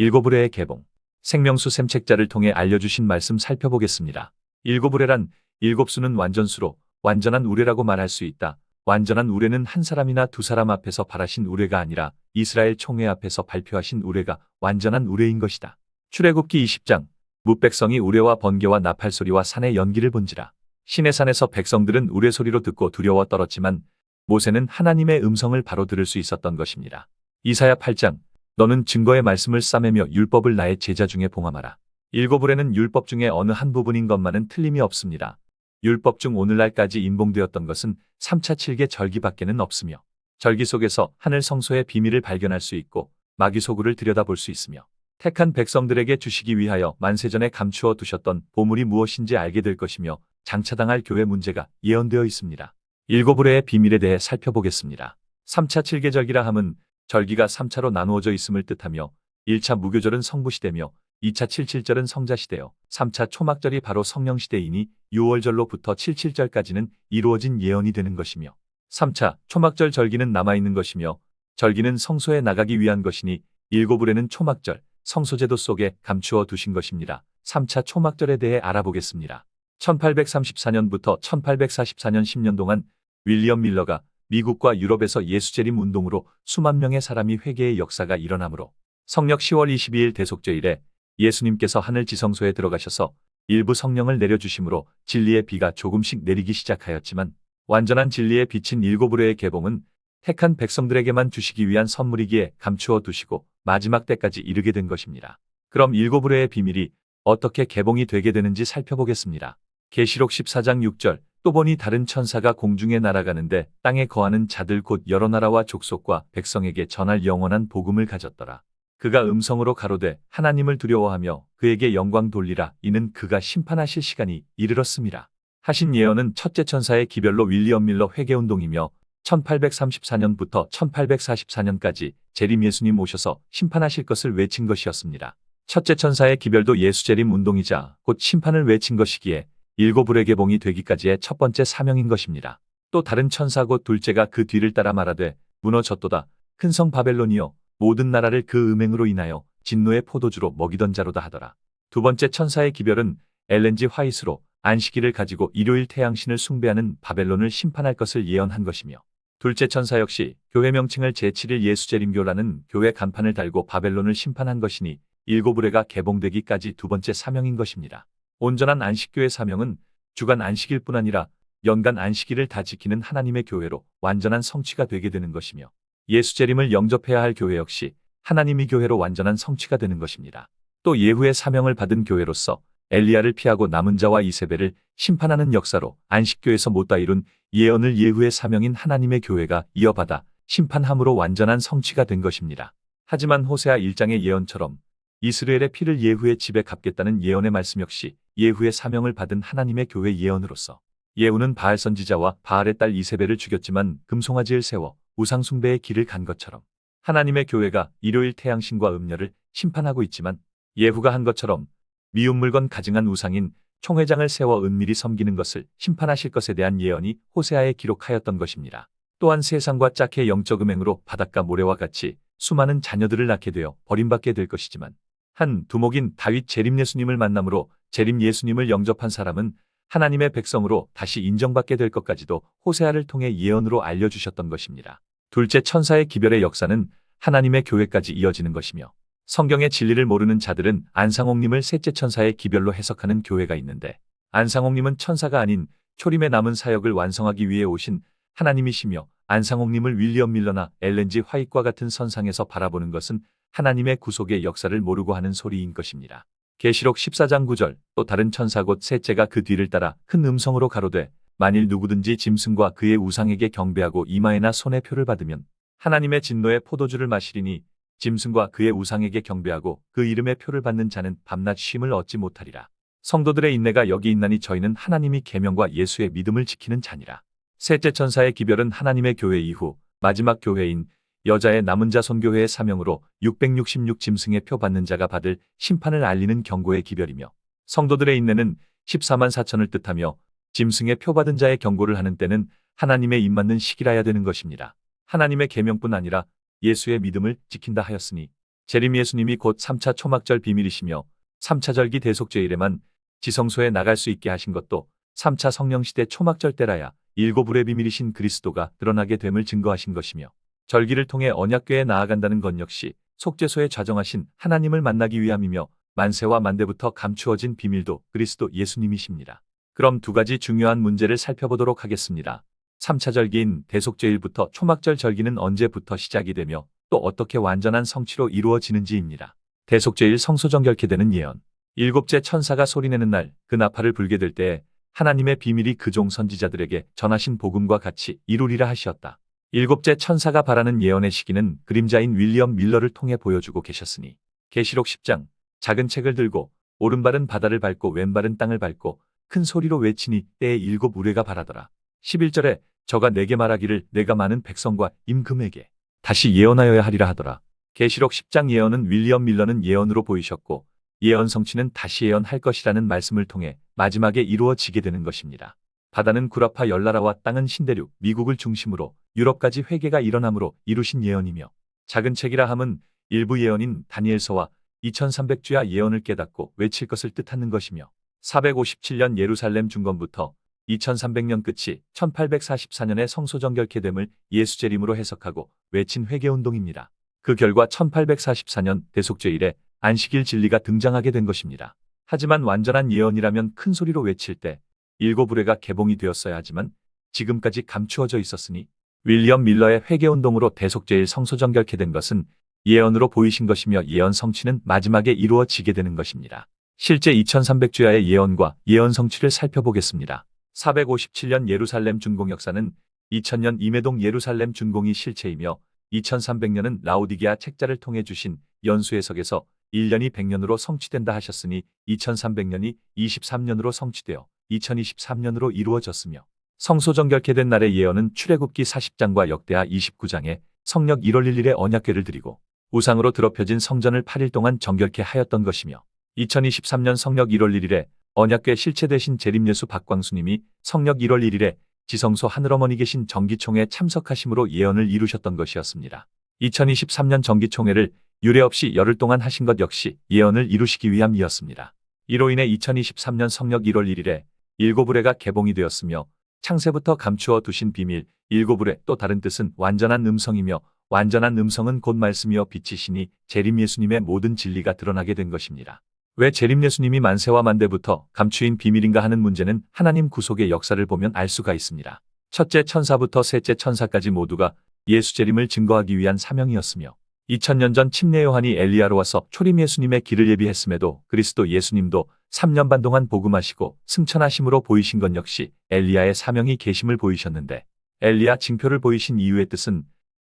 일곱 의뢰의 개봉. 생명수 샘책자를 통해 알려주신 말씀 살펴보겠습니다. 일곱 의뢰란 일곱 수는 완전수로 완전한 우레라고 말할 수 있다. 완전한 우레는 한 사람이나 두 사람 앞에서 발하신 우레가 아니라 이스라엘 총회 앞에서 발표하신 우레가 완전한 우레인 것이다. 출애굽기 20장. 뭇백성이 우레와 번개와 나팔 소리와 산의 연기를 본지라. 시내산에서 백성들은 우레 소리로 듣고 두려워 떨었지만 모세는 하나님의 음성을 바로 들을 수 있었던 것입니다. 이사야 8장. 너는 증거의 말씀을 싸매며 율법을 나의 제자 중에 봉함하라. 일곱 의뢰는 율법 중에 어느 한 부분인 것만은 틀림이 없습니다. 율법 중 오늘날까지 인봉되었던 것은 3차 7개 절기밖에는 없으며 절기 속에서 하늘 성소의 비밀을 발견할 수 있고 마귀 소굴을 들여다볼 수 있으며 택한 백성들에게 주시기 위하여 만세전에 감추어 두셨던 보물이 무엇인지 알게 될 것이며 장차당할 교회 문제가 예언되어 있습니다. 일곱 의뢰의 비밀에 대해 살펴보겠습니다. 3차 7개 절기라 함은 절기가 3차로 나누어져 있음을 뜻하며 1차 무교절은 성부시대며 2차 77절은 성자시대요. 3차 초막절이 바로 성령시대이니 6월절로부터 77절까지는 이루어진 예언이 되는 것이며 3차 초막절 절기는 남아있는 것이며 절기는 성소에 나가기 위한 것이니 일곱 의뢰는 초막절, 성소제도 속에 감추어 두신 것입니다. 3차 초막절에 대해 알아보겠습니다. 1834년부터 1844년 10년 동안 윌리엄 밀러가 미국과 유럽에서 예수재림 운동으로 수만 명의 사람이 회개의 역사가 일어나므로 성력 10월 22일 대속죄일에 예수님께서 하늘 지성소에 들어가셔서 일부 성령을 내려주심으로 진리의 비가 조금씩 내리기 시작하였지만 완전한 진리에 비친 일곱 의뢰의 개봉은 택한 백성들에게만 주시기 위한 선물이기에 감추어 두시고 마지막 때까지 이르게 된 것입니다. 그럼 일곱 의뢰의 비밀이 어떻게 개봉이 되게 되는지 살펴보겠습니다. 계시록 14장 6절. 또 보니 다른 천사가 공중에 날아가는데 땅에 거하는 자들 곧 여러 나라와 족속과 백성에게 전할 영원한 복음을 가졌더라. 그가 음성으로 가로되 하나님을 두려워하며 그에게 영광 돌리라. 이는 그가 심판하실 시간이 이르렀습니다. 하신 예언은 첫째 천사의 기별로 윌리엄 밀러 회개운동이며 1834년부터 1844년까지 재림 예수님 오셔서 심판하실 것을 외친 것이었습니다. 첫째 천사의 기별도 예수 재림 운동이자 곧 심판을 외친 것이기에 일곱 의뢰 개봉이 되기까지의 첫 번째 사명인 것입니다. 또 다른 천사 곧 둘째가 그 뒤를 따라 말하되 무너졌도다. 큰 성 바벨론이여 모든 나라를 그 음행으로 인하여 진노의 포도주로 먹이던 자로다 하더라. 두 번째 천사의 기별은 엘렌지 화이트로 안식일을 가지고 일요일 태양신을 숭배하는 바벨론을 심판할 것을 예언한 것이며 둘째 천사 역시 교회 명칭을 제7일 예수재림교라는 교회 간판을 달고 바벨론을 심판한 것이니 일곱 의뢰가 개봉되기까지 두 번째 사명인 것입니다. 온전한 안식교의 사명은 주간 안식일 뿐 아니라 연간 안식일을 다 지키는 하나님의 교회로 완전한 성취가 되게 되는 것이며 예수 재림을 영접해야 할 교회 역시 하나님의 교회로 완전한 성취가 되는 것입니다. 또 예후의 사명을 받은 교회로서 엘리야를 피하고 남은 자와 이세벨을 심판하는 역사로 안식교에서 못다 이룬 예언을 예후의 사명인 하나님의 교회가 이어받아 심판함으로 완전한 성취가 된 것입니다. 하지만 호세아 1장의 예언처럼 이스라엘의 피를 예후의 집에 갚겠다는 예언의 말씀 역시 예후의 사명을 받은 하나님의 교회 예언으로서 예후는 바알 선지자와 바알의 딸 이세벨을 죽였지만 금송아지를 세워 우상 숭배의 길을 간 것처럼 하나님의 교회가 일요일 태양신과 음녀를 심판하고 있지만 예후가 한 것처럼 미운 물건 가증한 우상인 총회장을 세워 은밀히 섬기는 것을 심판하실 것에 대한 예언이 호세아에 기록하였던 것입니다. 또한 세상과 짝해 영적 음행으로 바닷가 모래와 같이 수많은 자녀들을 낳게 되어 버림받게 될 것이지만 한 두목인 다윗 재림 예수님을 만남으로 재림 예수님을 영접한 사람은 하나님의 백성으로 다시 인정받게 될 것까지도 호세아를 통해 예언으로 알려주셨던 것입니다. 둘째 천사의 기별의 역사는 하나님의 교회까지 이어지는 것이며 성경의 진리를 모르는 자들은 안상홍님을 셋째 천사의 기별로 해석하는 교회가 있는데 안상홍님은 천사가 아닌 초림의 남은 사역을 완성하기 위해 오신 하나님이시며 안상홍님을 윌리엄 밀러나 엘렌지 화이트과 같은 선상에서 바라보는 것은 하나님의 구속의 역사를 모르고 하는 소리인 것입니다. 계시록 14장 9절. 또 다른 천사 곧 셋째가 그 뒤를 따라 큰 음성으로 가로되 만일 누구든지 짐승과 그의 우상에게 경배하고 이마에나 손에 표를 받으면 하나님의 진노의 포도주를 마시리니 짐승과 그의 우상에게 경배하고 그 이름의 표를 받는 자는 밤낮 쉼을 얻지 못하리라. 성도들의 인내가 여기 있나니 저희는 하나님이 계명과 예수의 믿음을 지키는 자니라. 셋째 천사의 기별은 하나님의 교회 이후 마지막 교회인 여자의 남은 자 손교회의 사명으로 666 짐승의 표 받는 자가 받을 심판을 알리는 경고의 기별이며 성도들의 인내는 14만 4천을 뜻하며 짐승의 표 받은 자의 경고를 하는 때는 하나님의 입맞는 시기라야 되는 것입니다. 하나님의 계명뿐 아니라 예수의 믿음을 지킨다 하였으니 재림 예수님이 곧 3차 초막절 비밀이시며 3차 절기 대속죄일에만 지성소에 나갈 수 있게 하신 것도 3차 성령시대 초막절 때라야 일곱울의 비밀이신 그리스도가 드러나게 됨을 증거하신 것이며 절기를 통해 언약궤에 나아간다는 것 역시 속죄소에 좌정하신 하나님을 만나기 위함이며 만세와 만대부터 감추어진 비밀도 그리스도 예수님이십니다. 그럼 두 가지 중요한 문제를 살펴보도록 하겠습니다. 3차 절기인 대속죄일부터 초막절 절기는 언제부터 시작이 되며 또 어떻게 완전한 성취로 이루어지는지입니다. 대속죄일 성소정결케 되는 예언. 일곱째 천사가 소리내는 날 그 나팔을 불게 될 때에 하나님의 비밀이 그종 선지자들에게 전하신 복음과 같이 이루리라 하시었다. 일곱째 천사가 바라는 예언의 시기는 그림자인 윌리엄 밀러를 통해 보여주고 계셨으니 계시록 10장 작은 책을 들고 오른발은 바다를 밟고 왼발은 땅을 밟고 큰 소리로 외치니 때에 일곱 우레가 바라더라. 11절에 저가 내게 말하기를 내가 많은 백성과 임금에게 다시 예언하여야 하리라 하더라. 계시록 10장 예언은 윌리엄 밀러는 예언으로 보이셨고 예언 성취는 다시 예언할 것이라는 말씀을 통해 마지막에 이루어지게 되는 것입니다. 바다는 구라파 열나라와 땅은 신대륙 미국을 중심으로 유럽까지 회개가 일어남으로 이루신 예언이며 작은 책이라 함은 일부 예언인 다니엘서와 2300주야 예언을 깨닫고 외칠 것을 뜻하는 것이며 457년 예루살렘 중건부터 2300년 끝이 1844년에 성소정결케 됨을 예수재림으로 해석하고 외친 회개운동입니다. 그 결과 1844년 대속죄일에 안식일 진리가 등장하게 된 것입니다. 하지만 완전한 예언이라면 큰 소리로 외칠 때 일곱 우레가 개봉이 되었어야 하지만 지금까지 감추어져 있었으니 윌리엄 밀러의 회개운동으로 대속죄일 성소정결케 된 것은 예언으로 보이신 것이며 예언 성취는 마지막에 이루어지게 되는 것입니다. 실제 2300주야의 예언과 예언 성취를 살펴보겠습니다. 457년 예루살렘 준공 역사는 2000년 임해동 예루살렘 준공이 실체이며 2300년은 라오디게아 책자를 통해 주신 연수해석에서 1년이 100년으로 성취된다 하셨으니 2300년이 23년으로 성취되어 2023년으로 이루어졌으며 성소정결케 된 날의 예언은 출애굽기 40장과 역대하 29장에 성력 1월 1일에 언약궤를 드리고 우상으로 더럽혀진 성전을 8일 동안 정결케 하였던 것이며 2023년 성력 1월 1일에 언약궤 실체 되신 재림예수 박광수님이 성력 1월 1일에 지성소 하늘어머니 계신 정기총회에 참석하심으로 예언을 이루셨던 것이었습니다. 2023년 정기총회를 유례 없이 열흘 동안 하신 것 역시 예언을 이루시기 위함이었습니다. 이로 인해 2023년 성력 1월 1일에 일곱우레가 개봉이 되었으며 창세부터 감추어 두신 비밀 일곱우레 또 다른 뜻은 완전한 음성이며 완전한 음성은 곧 말씀이여 빛이시니 재림 예수님의 모든 진리가 드러나게 된 것입니다. 왜 재림 예수님이 만세와 만대부터 감추인 비밀인가 하는 문제는 하나님 구속의 역사를 보면 알 수가 있습니다. 첫째 천사부터 셋째 천사까지 모두가 예수 재림을 증거하기 위한 사명이었으며 2000년 전 침례 요한이 엘리야로 와서 초림 예수님의 길을 예비했음에도 그리스도 예수님도 3년 반 동안 복음하시고 승천하심으로 보이신 것 역시 엘리야의 사명이 계심을 보이셨는데 엘리야 징표를 보이신 이유의 뜻은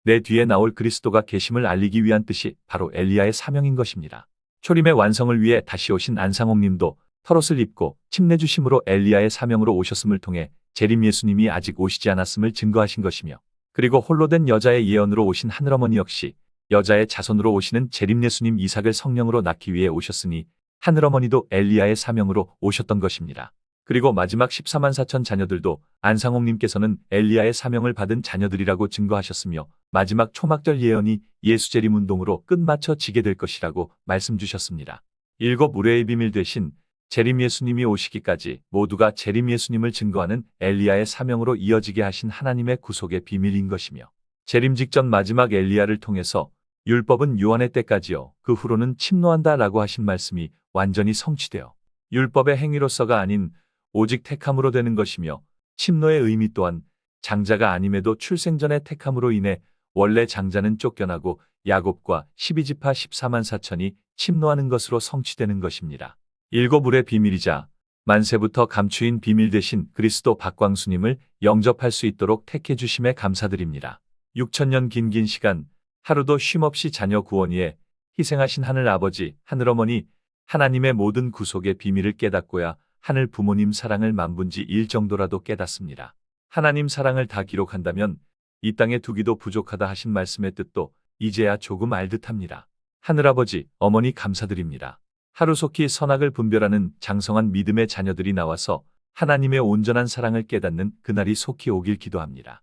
내 뒤에 나올 그리스도가 계심을 알리기 위한 뜻이 바로 엘리야의 사명인 것입니다. 초림의 완성을 위해 다시 오신 안상홍님도 털옷을 입고 침례 주심으로 엘리야의 사명으로 오셨음을 통해 재림 예수님이 아직 오시지 않았음을 증거하신 것이며 그리고 홀로 된 여자의 예언으로 오신 하늘어머니 역시 여자의 자손으로 오시는 재림 예수님 이삭을 성령으로 낳기 위해 오셨으니 하늘어머니도 엘리야의 사명으로 오셨던 것입니다. 그리고 마지막 14만 4천 자녀들도 안상홍님께서는 엘리야의 사명을 받은 자녀들이라고 증거하셨으며 마지막 초막절 예언이 예수 재림 운동으로 끝마쳐지게 될 것이라고 말씀 주셨습니다. 일곱 우레의 비밀 대신 재림 예수님이 오시기까지 모두가 재림 예수님을 증거하는 엘리야의 사명으로 이어지게 하신 하나님의 구속의 비밀인 것이며 재림 직전 마지막 엘리야를 통해서 율법은 요한의 때까지요 그 후로는 침노한다 라고 하신 말씀이 완전히 성취되어 율법의 행위로서가 아닌 오직 택함으로 되는 것이며 침노의 의미 또한 장자가 아님에도 출생전의 택함으로 인해 원래 장자는 쫓겨나고 야곱과 12지파 14만 4천이 침노하는 것으로 성취되는 것입니다. 일곱 울의 비밀이자 만세부터 감추인 비밀 대신 그리스도 박광수님을 영접할 수 있도록 택해 주심에 감사드립니다. 6000년 긴 시간 하루도 쉼없이 자녀 구원 위에 희생하신 하늘 아버지, 하늘어머니, 하나님의 모든 구속의 비밀을 깨닫고야 하늘 부모님 사랑을 만분지 일 정도라도 깨닫습니다. 하나님 사랑을 다 기록한다면 이 땅에 두기도 부족하다 하신 말씀의 뜻도 이제야 조금 알 듯합니다. 하늘아버지, 어머니 감사드립니다. 하루속히 선악을 분별하는 장성한 믿음의 자녀들이 나와서 하나님의 온전한 사랑을 깨닫는 그날이 속히 오길 기도합니다.